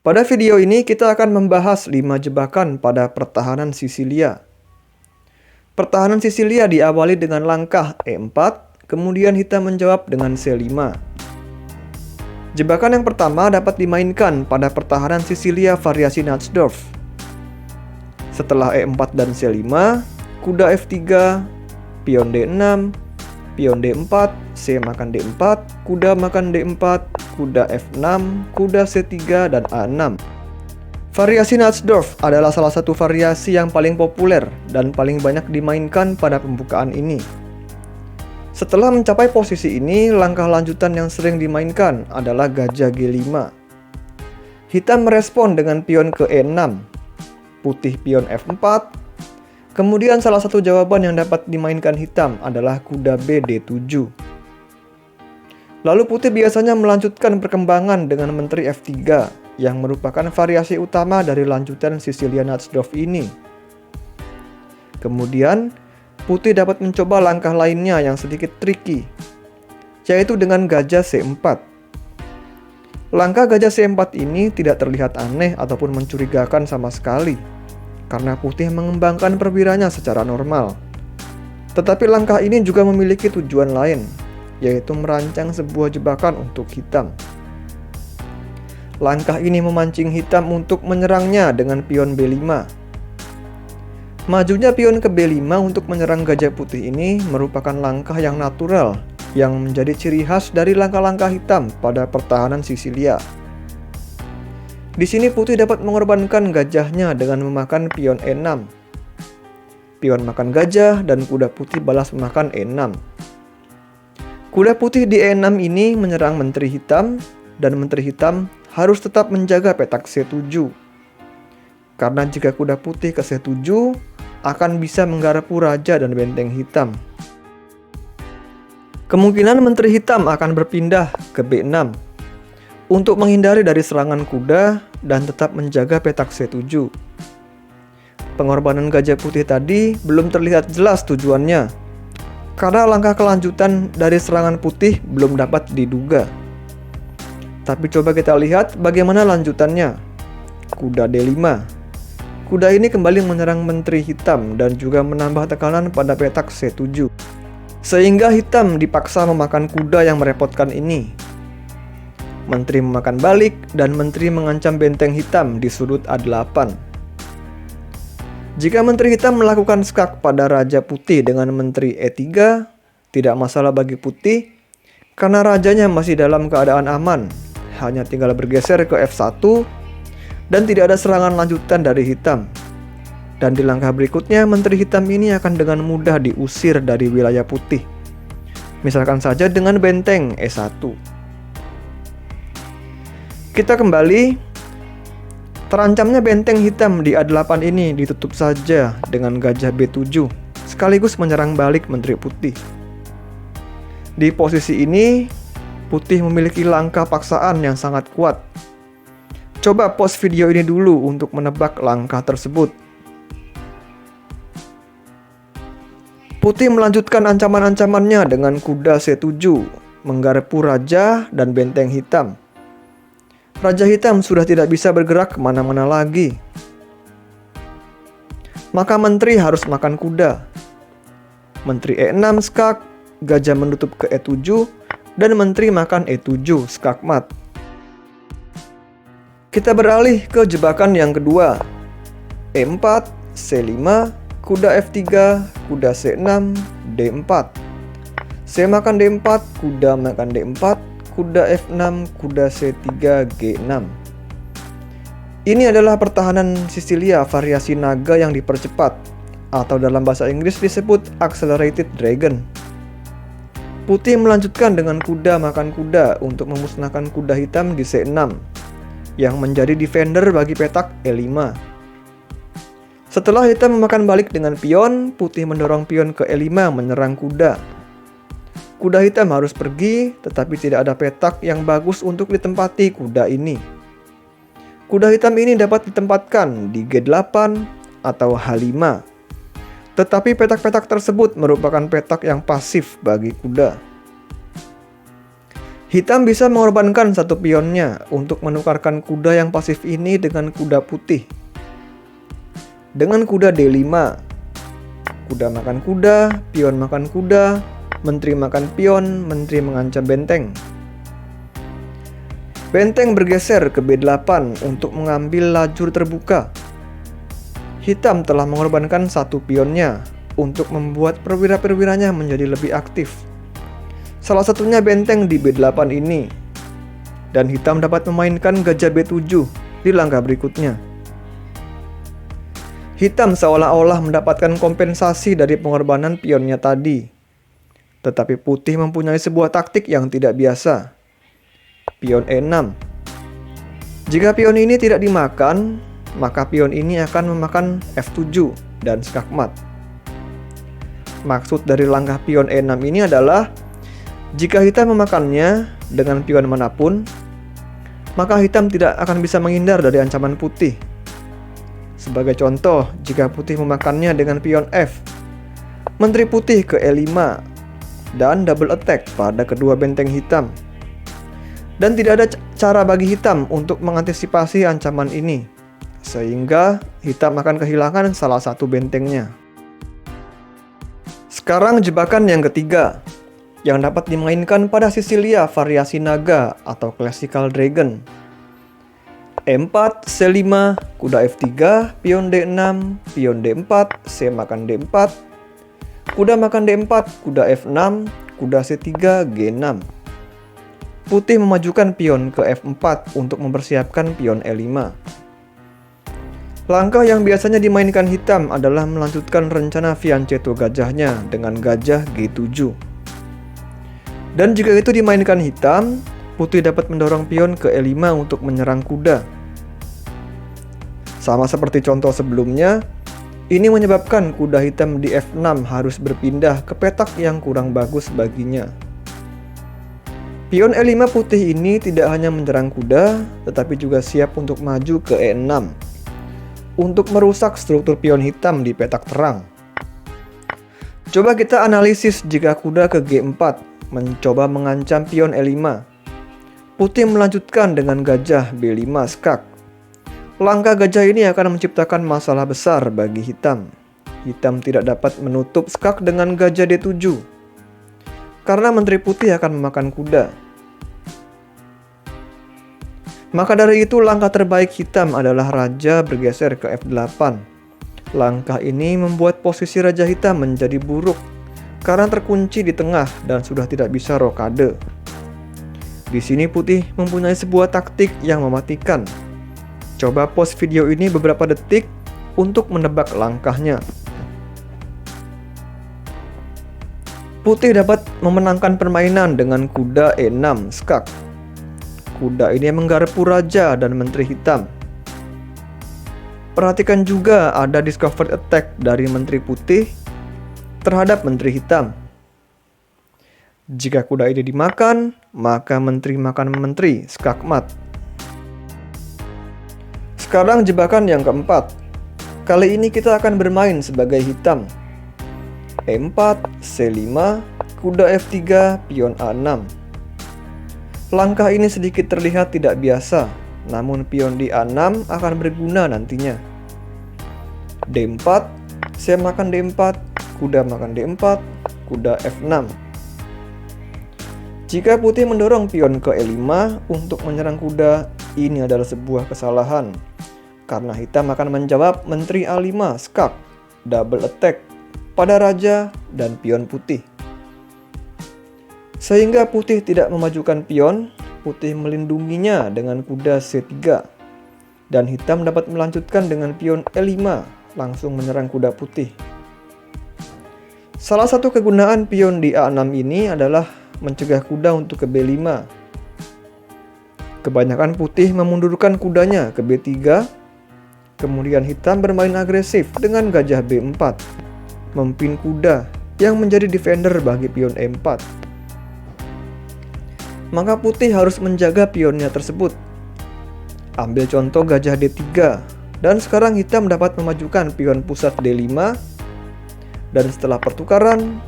Pada video ini kita akan membahas 5 jebakan pada pertahanan Sisilia. Pertahanan Sisilia diawali dengan langkah E4, kemudian hitam menjawab dengan C5. Jebakan yang pertama dapat dimainkan pada pertahanan Sisilia variasi Natsdorf. Setelah E4 dan C5, kuda F3, pion D6, pion D4, C makan D4, kuda makan D4, kuda F6, kuda C3, dan A6. Variasi Natsdorf adalah salah satu variasi yang paling populer dan paling banyak dimainkan pada pembukaan ini. Setelah mencapai posisi ini, langkah lanjutan yang sering dimainkan adalah gajah G5. Hitam merespon dengan pion ke E6, putih pion F4, kemudian salah satu jawaban yang dapat dimainkan hitam adalah kuda B D7. Lalu putih biasanya melanjutkan perkembangan dengan menteri F3 yang merupakan variasi utama dari lanjutan Sisilia Natsdorf ini. Kemudian, putih dapat mencoba langkah lainnya yang sedikit tricky, yaitu dengan gajah C4. Langkah gajah C4 ini tidak terlihat aneh ataupun mencurigakan sama sekali, karena putih mengembangkan perwiranya secara normal. Tetapi langkah ini juga memiliki tujuan lain, yaitu merancang sebuah jebakan untuk hitam. Langkah ini memancing hitam untuk menyerangnya dengan pion B5. Majunya pion ke B5 untuk menyerang gajah putih ini merupakan langkah yang natural yang menjadi ciri khas dari langkah-langkah hitam pada pertahanan Sisilia. Di sini putih dapat mengorbankan gajahnya dengan memakan pion E6. Pion makan gajah dan kuda putih balas memakan E6. Kuda putih di E6 ini menyerang menteri hitam, dan menteri hitam harus tetap menjaga petak C7. Karena jika kuda putih ke C7, akan bisa menggarpu raja dan benteng hitam. Kemungkinan menteri hitam akan berpindah ke B6 untuk menghindari dari serangan kuda dan tetap menjaga petak C7. Pengorbanan gajah putih tadi belum terlihat jelas tujuannya, karena langkah kelanjutan dari serangan putih belum dapat diduga. Tapi coba kita lihat bagaimana lanjutannya. Kuda D5. Kuda ini kembali menyerang menteri hitam dan juga menambah tekanan pada petak C7. Sehingga hitam dipaksa memakan kuda yang merepotkan ini. Menteri memakan balik dan menteri mengancam benteng hitam di sudut A8. Jika menteri hitam melakukan skak pada raja putih dengan menteri E3, tidak masalah bagi putih karena rajanya masih dalam keadaan aman, hanya tinggal bergeser ke F1 dan tidak ada serangan lanjutan dari hitam. Dan di langkah berikutnya, menteri hitam ini akan dengan mudah diusir dari wilayah putih. Misalkan saja dengan benteng E1. Kita kembali. Terancamnya benteng hitam di A8 ini ditutup saja dengan gajah B7, sekaligus menyerang balik menteri putih. Di posisi ini, putih memiliki langkah paksaan yang sangat kuat. Coba pause video ini dulu untuk menebak langkah tersebut. Putih melanjutkan ancaman-ancamannya dengan kuda C7, menggarpu raja dan benteng hitam. Raja hitam sudah tidak bisa bergerak kemana-mana lagi. Maka menteri harus makan kuda. Menteri E6 skak, gajah menutup ke E7, dan menteri makan E7 skak mat. Kita beralih ke jebakan yang kedua. E4, C5, kuda F3, kuda C6, D4. C makan D4, kuda makan D4, kuda F6, kuda C3, G6. Ini adalah pertahanan Sisilia variasi naga yang dipercepat, atau dalam bahasa Inggris disebut Accelerated Dragon. Putih melanjutkan dengan kuda makan kuda untuk memusnahkan kuda hitam di C6, yang menjadi defender bagi petak E5. Setelah hitam memakan balik dengan pion, putih mendorong pion ke E5 menyerang kuda. Kuda hitam harus pergi, tetapi tidak ada petak yang bagus untuk ditempati kuda ini. Kuda hitam ini dapat ditempatkan di G8 atau H5. Tetapi petak-petak tersebut merupakan petak yang pasif bagi kuda. Hitam bisa mengorbankan satu pionnya untuk menukarkan kuda yang pasif ini dengan kuda putih. Dengan kuda D5, kuda makan kuda, pion makan kuda, menteri makan pion, menteri mengancam benteng. Benteng bergeser ke B8 untuk mengambil lajur terbuka. Hitam telah mengorbankan satu pionnya untuk membuat perwira-perwiranya menjadi lebih aktif. Salah satunya benteng di B8 ini. Dan hitam dapat memainkan gajah B7 di langkah berikutnya. Hitam seolah-olah mendapatkan kompensasi dari pengorbanan pionnya tadi. Tetapi putih mempunyai sebuah taktik yang tidak biasa. Pion E6. Jika pion ini tidak dimakan, maka pion ini akan memakan F7 dan skakmat. Maksud dari langkah pion E6 ini adalah jika hitam memakannya dengan pion manapun, maka hitam tidak akan bisa menghindar dari ancaman putih. Sebagai contoh, jika putih memakannya dengan pion F, menteri putih ke E5 dan double attack pada kedua benteng hitam. Dan tidak ada cara bagi hitam untuk mengantisipasi ancaman ini, sehingga hitam akan kehilangan salah satu bentengnya. Sekarang jebakan yang ketiga, yang dapat dimainkan pada Sisilia variasi naga atau classical dragon. E4, C5, kuda F3, pion D6, pion D4, C makan D4, kuda makan D4, kuda F6, kuda C3, G6. Putih memajukan pion ke F4 untuk mempersiapkan pion E5. Langkah yang biasanya dimainkan hitam adalah melanjutkan rencana fianchetto gajahnya dengan gajah G7. Dan jika itu dimainkan hitam, putih dapat mendorong pion ke E5 untuk menyerang kuda. Sama seperti contoh sebelumnya, ini menyebabkan kuda hitam di F6 harus berpindah ke petak yang kurang bagus baginya. Pion E5 putih ini tidak hanya menyerang kuda, tetapi juga siap untuk maju ke E6 untuk merusak struktur pion hitam di petak terang. Coba kita analisis jika kuda ke G4 mencoba mengancam pion E5. Putih melanjutkan dengan gajah B5 skak. Langkah gajah ini akan menciptakan masalah besar bagi hitam. Hitam tidak dapat menutup skak dengan gajah D7 karena menteri putih akan memakan kuda. Maka dari itu langkah terbaik hitam adalah raja bergeser ke F8. Langkah ini membuat posisi raja hitam menjadi buruk karena terkunci di tengah dan sudah tidak bisa rokade. Di sini putih mempunyai sebuah taktik yang mematikan. Coba pause video ini beberapa detik untuk menebak langkahnya. Putih dapat memenangkan permainan dengan kuda E6 skak. Kuda ini menggarpu raja dan menteri hitam. Perhatikan juga ada discovered attack dari menteri putih terhadap menteri hitam. Jika kuda ini dimakan, maka menteri makan menteri, skakmat. Sekarang jebakan yang keempat. Kali ini kita akan bermain sebagai hitam. E4, C5, kuda F3, pion A6. Langkah ini sedikit terlihat tidak biasa, namun pion di A6 akan berguna nantinya. D4, C makan D4, kuda makan D4, kuda F6. Jika putih mendorong pion ke E5 untuk menyerang kuda, ini adalah sebuah kesalahan. Karena hitam akan menjawab menteri A5 skak, double attack pada raja dan pion putih. Sehingga putih tidak memajukan pion, putih melindunginya dengan kuda C3. Dan hitam dapat melanjutkan dengan pion E5, langsung menyerang kuda putih. Salah satu kegunaan pion di A6 ini adalah mencegah kuda untuk ke B5. Kebanyakan putih memundurkan kudanya ke B3, kemudian hitam bermain agresif dengan gajah B4, memimpin kuda yang menjadi defender bagi pion E4. Maka putih harus menjaga pionnya tersebut. Ambil contoh gajah D3, dan sekarang hitam dapat memajukan pion pusat D5. Dan setelah pertukaran,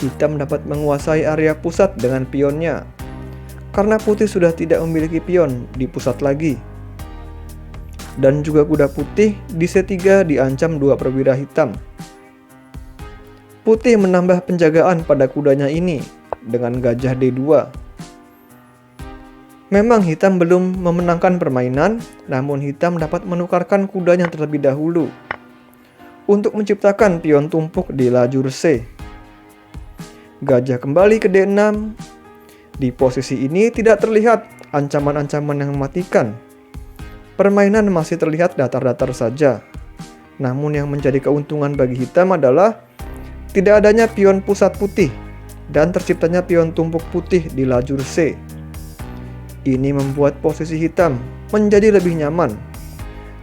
hitam dapat menguasai area pusat dengan pionnya. karena putih sudah tidak memiliki pion di pusat lagi. Dan juga kuda putih di C3 diancam 2 perwira hitam. Putih menambah penjagaan pada kudanya ini dengan gajah D2. Memang hitam belum memenangkan permainan, namun hitam dapat menukarkan kudanya terlebih dahulu untuk menciptakan pion tumpuk di lajur C. Gajah kembali ke D6. Di posisi ini tidak terlihat ancaman-ancaman yang mematikan. Permainan masih terlihat datar-datar saja. Namun yang menjadi keuntungan bagi hitam adalah tidak adanya pion pusat putih dan terciptanya pion tumpuk putih di lajur C. Ini membuat posisi hitam menjadi lebih nyaman.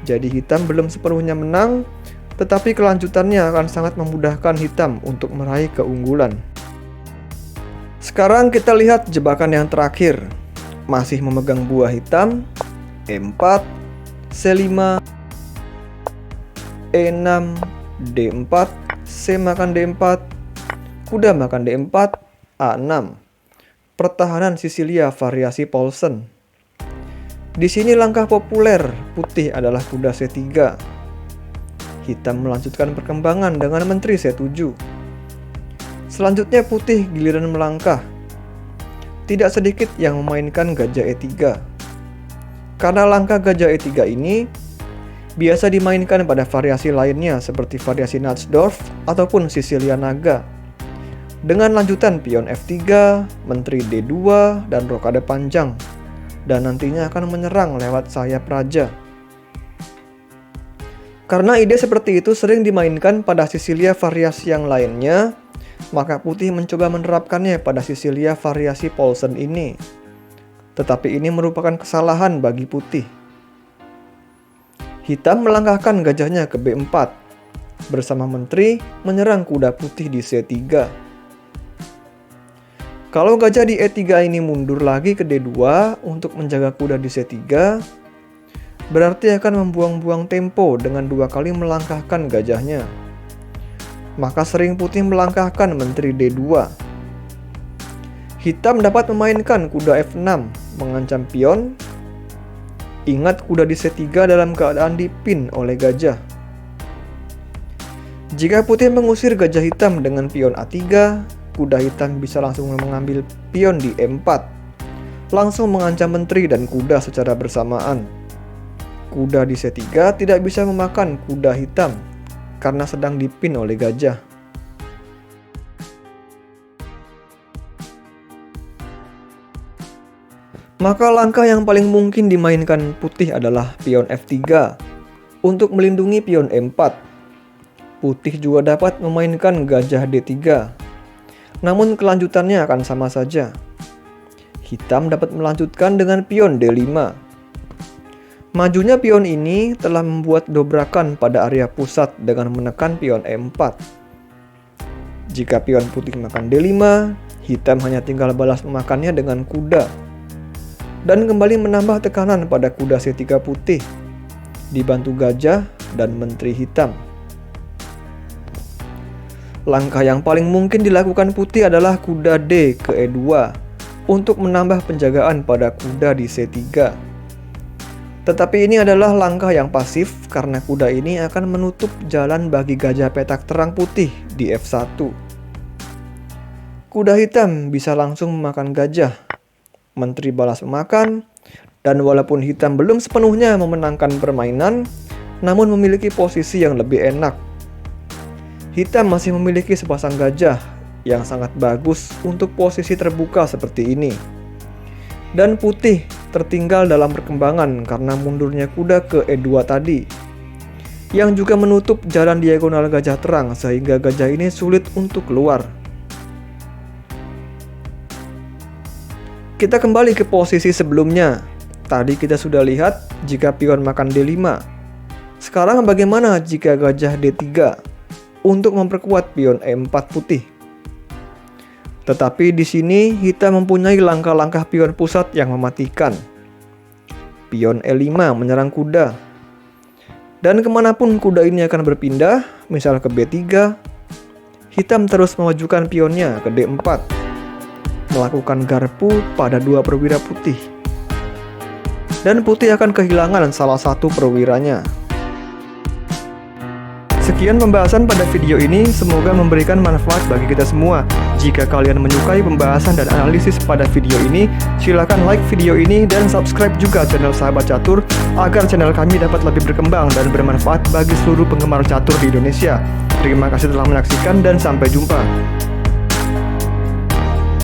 Jadi hitam belum sepenuhnya menang, tetapi kelanjutannya akan sangat memudahkan hitam untuk meraih keunggulan. Sekarang kita lihat jebakan yang terakhir. Masih memegang buah hitam, E4, C5, E6, D4, C makan D4, kuda makan D4, A6. Pertahanan Sisilia variasi Paulsen. Di sini langkah populer putih adalah kuda C3. Hitam melanjutkan perkembangan dengan menteri C7. Selanjutnya putih giliran melangkah. Tidak sedikit yang memainkan gajah E3. Karena langkah gajah E3 ini biasa dimainkan pada variasi lainnya seperti variasi Natsdorf ataupun Sisilia Naga. Dengan lanjutan pion F3, menteri D2, dan rokade panjang. Dan nantinya akan menyerang lewat sayap raja. Karena ide seperti itu sering dimainkan pada Sisilia variasi yang lainnya, maka putih mencoba menerapkannya pada Sisilia variasi Paulsen ini. Tetapi ini merupakan kesalahan bagi putih. Hitam melangkahkan gajahnya ke B4. Bersama menteri menyerang kuda putih di C3. Kalau gajah di E3 ini mundur lagi ke D2 untuk menjaga kuda di C3, berarti akan membuang-buang tempo dengan 2 kali melangkahkan gajahnya. Maka sering putih melangkahkan menteri D2. Hitam dapat memainkan kuda F6 mengancam pion. Ingat kuda di C3 dalam keadaan dipin oleh gajah. Jika putih mengusir gajah hitam dengan pion A3, kuda hitam bisa langsung mengambil pion di E4, langsung mengancam menteri dan kuda secara bersamaan. Kuda di C3 tidak bisa memakan kuda hitam karena sedang dipin oleh gajah. Maka langkah yang paling mungkin dimainkan putih adalah pion F3 untuk melindungi pion E4. Putih juga dapat memainkan gajah D3. Namun kelanjutannya akan sama saja. Hitam dapat melanjutkan dengan pion D5. Majunya pion ini telah membuat dobrakan pada area pusat dengan menekan pion E4. Jika pion putih makan D5, hitam hanya tinggal balas memakannya dengan kuda. Dan kembali menambah tekanan pada kuda C3 putih, dibantu gajah dan menteri hitam. Langkah yang paling mungkin dilakukan putih adalah kuda D ke E2 untuk menambah penjagaan pada kuda di C3. Tetapi ini adalah langkah yang pasif karena kuda ini akan menutup jalan bagi gajah petak terang putih di F1. Kuda hitam bisa langsung memakan gajah. Menteri balas memakan, dan walaupun hitam belum sepenuhnya memenangkan permainan, namun memiliki posisi yang lebih enak. Hitam masih memiliki sepasang gajah yang sangat bagus untuk posisi terbuka seperti ini. Dan putih tertinggal dalam perkembangan karena mundurnya kuda ke E2 tadi, yang juga menutup jalan diagonal gajah terang sehingga gajah ini sulit untuk keluar. Kita kembali ke posisi sebelumnya. Tadi kita sudah lihat jika pion makan D5. Sekarang bagaimana jika gajah D3 untuk memperkuat pion E4 putih? Tetapi di sini hitam mempunyai langkah-langkah pion pusat yang mematikan. Pion E5 menyerang kuda. Dan kemanapun kuda ini akan berpindah, misal ke B3, hitam terus memajukan pionnya ke D4. melakukan garpu pada 2 perwira putih. Dan putih akan kehilangan salah satu perwiranya. Sekian pembahasan pada video ini, semoga memberikan manfaat bagi kita semua. Jika kalian menyukai pembahasan dan analisis pada video ini, silakan like video ini dan subscribe juga channel Sahabat Catur agar channel kami dapat lebih berkembang dan bermanfaat bagi seluruh penggemar catur di Indonesia. Terima kasih telah menyaksikan dan sampai jumpa.